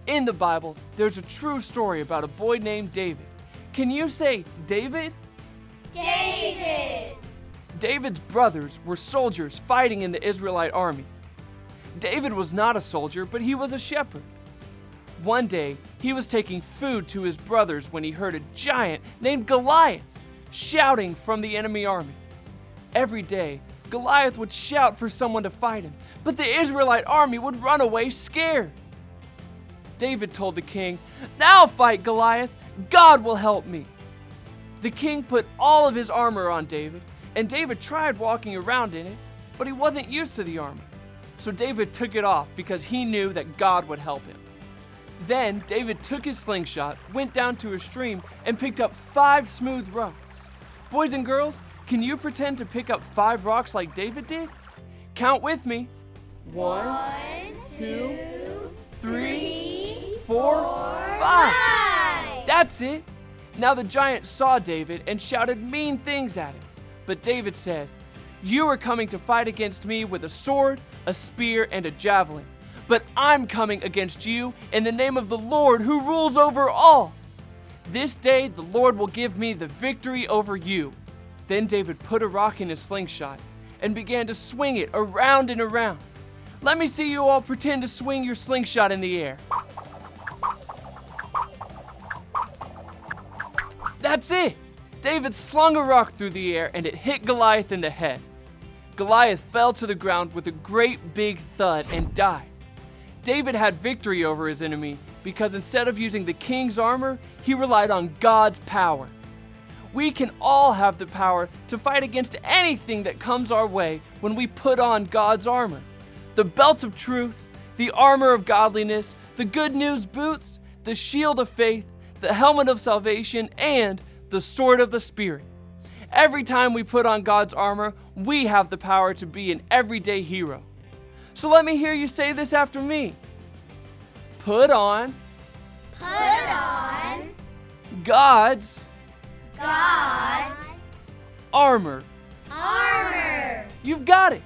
In the Bible, there's a true story about a boy named David. Can you say David? David! David's brothers were soldiers fighting in the Israelite army. David was not a soldier, but he was a shepherd. One day, he was taking food to his brothers when he heard a giant named Goliath shouting from the enemy army. Every day, Goliath would shout for someone to fight him, but the Israelite army would run away scared. David told the king, "Now fight Goliath, God will help me." The king put all of his armor on David, and David tried walking around in it, but he wasn't used to the armor. So David took it off because he knew that God would help him. Then David took his slingshot, went down to a stream, and picked up 5 smooth rocks. Boys and girls, can you pretend to pick up 5 rocks like David did? Count with me. 1, 2, 3, 4, 5. That's it. Now the giant saw David and shouted mean things at him. But David said, "You are coming to fight against me with a sword, a spear, and a javelin. But I'm coming against you in the name of the Lord who rules over all. This day the Lord will give me the victory over you." Then David put a rock in his slingshot and began to swing it around and around. Let me see you all pretend to swing your slingshot in the air. That's it! David slung a rock through the air and it hit Goliath in the head. Goliath fell to the ground with a great big thud and died. David had victory over his enemy because instead of using the king's armor, he relied on God's power. We can all have the power to fight against anything that comes our way when we put on God's armor. The belt of truth, the armor of godliness, the good news boots, the shield of faith, the helmet of salvation, and the sword of the Spirit. Every time we put on God's armor, we have the power to be an everyday hero. So let me hear you say this after me. Put on God's armor. You've got it.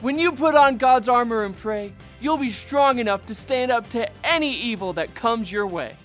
When you put on God's armor and pray, you'll be strong enough to stand up to any evil that comes your way.